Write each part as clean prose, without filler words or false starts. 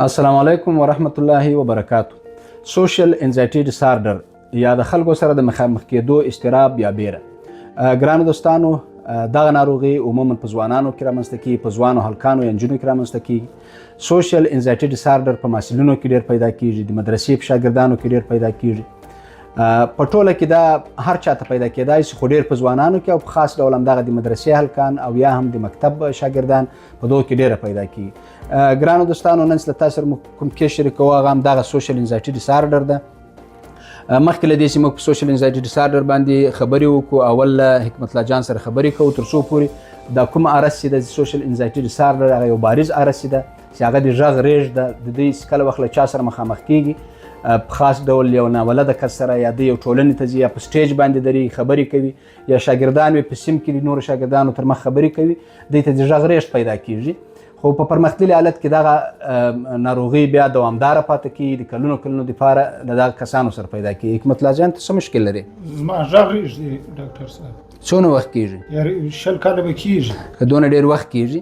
السلام علیکم ورحمت الله وبرکاته. سوشل انزایټي ډیسارډر یا د خلکو سره د مخامخ کېدو اضطراب یا بیره. ګرانو دوستانو، دغه ناروغي عموما په ځوانانو کې رامنځته کېږي، په ځوانو هلکانو یا نجونو کې رامنځته کېږي. سوشل انزایټي ډیسارډر په محصلینو کې ډېر پیدا کېږي، د مدرسې په شاګردانو کې ډېر پیدا کېږي. په ټوله کې دا هر چاته پیدا کېدای شي، خو ډېر په ځوانانو کې او په خاص ډول همدغه د مدرسې هلکان او یا هم د مکتب شاګردان په دغو کې ډېره پیدا کېږي. ګرانو دوستانو، نن له تاسو سره کوم کیس شریکوو هغه همدغه سوشل انزایټي ډیسارډر ده. مخکې له دې چې موږ په سوشل انزایټي ډیسارډر باندې خبرې وکړو، اول له حکمت الله جان سره خبرې کوو تر څو پورې دا کوم عرض چې د سوشل انزایټي ډیسارډر هغه یو بارز عرض چې ده، چې هغه د غږ رېږ ده، د دوی کله وخت له چا سره مخامخ کېږي، په خاص ډول یو ناولده کس سره یا د یو ټولنې ته ځي یا په سټیج باندې درېږي خبرې کوي، یا شاګردان وي په سیم کې د نورو شاګردانو تر مخ خبرې کوي، دوی ته د غږ رېږ پیدا کېږي. خو په پرمختللي حالت کې دغه ناروغي بیا دوامداره پاتې کېږي، د کلونو کلونو دپاره له دغه کسانو سره پیدا کېږي. حکمت الله جان، ته څه مشکل لرې؟ زما غږ رېږدي ډاکټر صاحب. څونه وخت کېږي؟ 20 کاله به کېږي. که دونه ډېر وخت کېږي،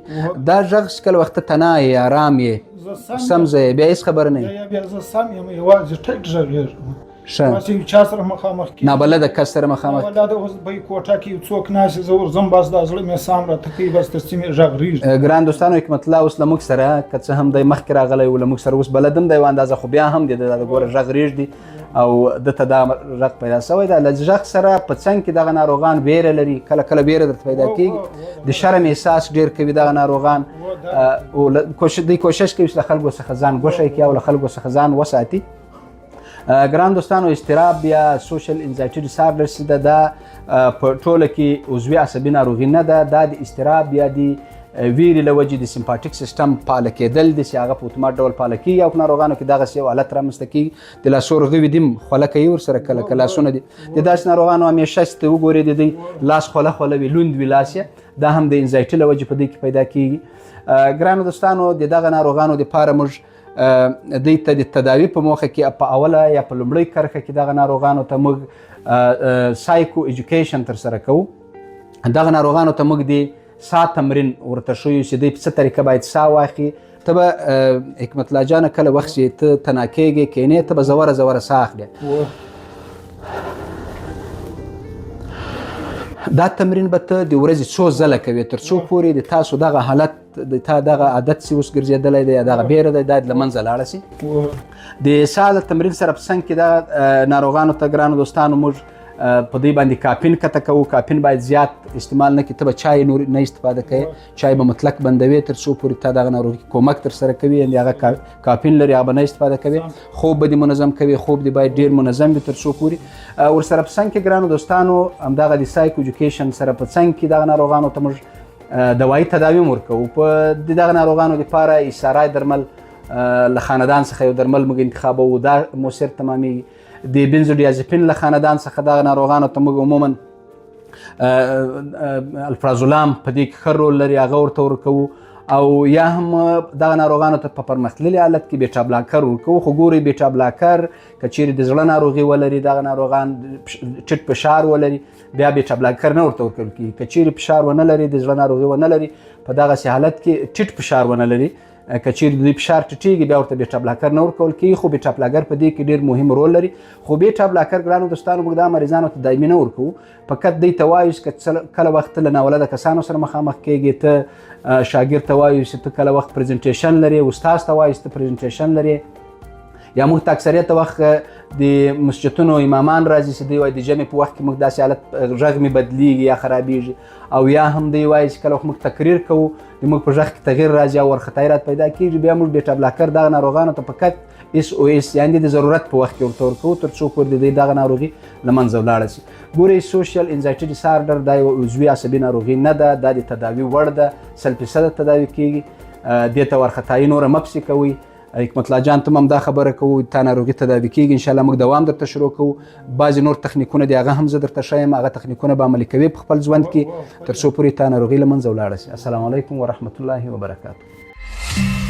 دا غږ چې کله وخته تنها یې، ارام یې، سم ځای بیا هېڅ خبره نه وي؟ بیا زه سم یم، یوازې ټیټ غږ رېږدم. ښه، چا سره مخامخ کېږي، نابلده کس سره مخامخ، ولادي اوس به کوټه کې یو څوک ناست زه ورځم، بس دا زړه مې سام راته کوي، بس تر څه مې غږ رېږدي. ګران دوستانو، حکمت الله اوس له موږ سره، که څه هم دی مخکې راغلی و له موږ سره، اوس بلد هم دی یوه اندازه، خو بیا هم د ګوره غږ رېږدي او دته دا غږ پیدا شوی ده. له غږ سره په څنګ کې دغه ناروغان ویره لري، کله کله ویره درته پیدا کېږي، د شرم احساس ډېر کوي دغه ناروغان، او دوی کوشش کوي چې له خلکو څخه ځان ګوښی کړي او له خلکو څخه ځان وساتي. ګران دوستانو، اضطراب یا سوشل انزایټي ډیسارډر چې ده، دا په ټوله کې عضوي عصبي ناروغي نه ده، دا د اضطراب یا د ویرې له وجې د سمپاتیک سیسټم فعاله کېدل دي، چې هغه په اتومات ډول فعاله کېږي، او په ناروغانو کې دغسې یو حالت رامنځته کېږي. د لاسو رغوي دي هم خوله کوي ورسره، کله کله لاسونه دي د داسې ناروغانو همیشه چې ته وګورې د دوی لاس خوله خوله وي، لوند وي لاس یې، دا هم د انزایټي له وجې په دوی کې پیدا کېږي. ګرانو دوستانو، د دغه ناروغانو دپاره موږ دوی ته د تداوي په موخه کې په اوله یا په لومړۍ کرښه کې دغه ناروغانو ته موږ سایکو ایجوکیشن ترسره کوو. دغه ناروغانو ته موږ د سا تمرین ورته ښیو چې دوی په څه طریقه باید سا واخلي. ته به حکمت الله جانه کله وخت چې ته تنها کېږې کینې، ته به زوره زوره سا اخلې. دا تمرین به ته د ورځې څو ځله کوې تر څو پورې د تاسو دغه حالت، د تا دغه عادت چې اوس ګرځېدلی دی یا دغه بیره دی، دا له منځه لاړه شي. د سا د تمرین سره په څنګ کې دغه ناروغانو ته ګرانو دوستانو موږ په دوی باندې کافین کته کوو. کافین باید زیات استعمال نه کړي، ته به چای نور نه استفاده کوې، چای به مطلق بندوې تر څو پورې تا دغه ناروغي کومک ترسره کوي، یعنې هغه کافین لري هغه به نه استفاده کوې. خوب به دې منظم کوي، خوب دې باید ډېر منظم وي تر څو پورې. ورسره په څنګ کې ګرانو دوستانو همدغه د سایکو ایجوکیشن سره په څنګ کې دغه ناروغانو ته موږ دوایي تداوي هم ورکوو. په دغه ناروغانو دپاره ایسارای درمل له خاندان څخه یو درمل موږ انتخابوو، دا مؤثر تمامیږي. د بنزودیازپین له خاندان څخه دغه ناروغانو ته موږ عموما الپرازولام په دې کې ښه رول لري، هغه ورته ورکوو. او یا هم دغه ناروغانو ته په پرمختللي حالت کې بیټا بلاکر ورکوو. خو ګورئ، بیټا بلاکر که چیرې د زړه ناروغي ولري، دغه ناروغان ټیټ فشار ولري، بیا بیټا بلاکر نه ورته ورکول کېږي. که چیرې فشار ونه لري، د زړه ناروغي ونه لري، په دغسې حالت کې ټیټ فشار ونه لري، که چیرې د دوی فشار ټیټېږي، بیا ورته بیټا بلاکر نه ورکول کېږي. خو بیټا بلاکر په دې کې ډېر مهم رول لري. خو بیټا بلاکر ګرانو دوستانو موږ دا مریضانو ته دایمي نه ورکوو، فقط دوی ته وایو چې کله وخت له ناولده کسانو سره مخامخ کېږي، ته شاګرد ته وایو چې ته کله وخت پریزنټیشن لري، استاد ته وایو چې ته پریزنټیشن لري. یا موږ ته اکثریت وخت د مسجدونو امامان راځي چې دوی وایي د جمعې په وخت کې موږ داسې حالت غږ مې بدلیږي یا خرابېږي، او یا هم دوی وایي چې کله وخت موږ تقریر کوو د موږ په غږ کې تغییر راځي او وارخطایي رات پیدا کېږي، بیا موږ بیټا بلاکر دغه ناروغانو ته فقط SOS یعنې د ضرورت په وخت کې ورته ورکوو تر څو پورې د دوی دغه ناروغي له منځه ولاړه شي. ګورئ، سوشل انزایټي ډیسارډر دا یوه عضوي عصبي ناروغي نه ده، دا د تداوي وړ ده، 100% تداوي کېږي. دې ته وارخطایي نوره مه پسې کوئ. حکمت الله جان ته هم دا خبره کوو، تا ناروغي تداوي کېږي، انشاءالله موږ دوام درته شروع کوو. بعضې نور تخنیکونه دي، هغه هم زه درته ښیم، هغه تخنیکونه به عملي کوې په خپل ژوند کې تر څو پورې تا ناروغي له منځه ولاړه شي. السلام علیکم ورحمت الله وبرکاته.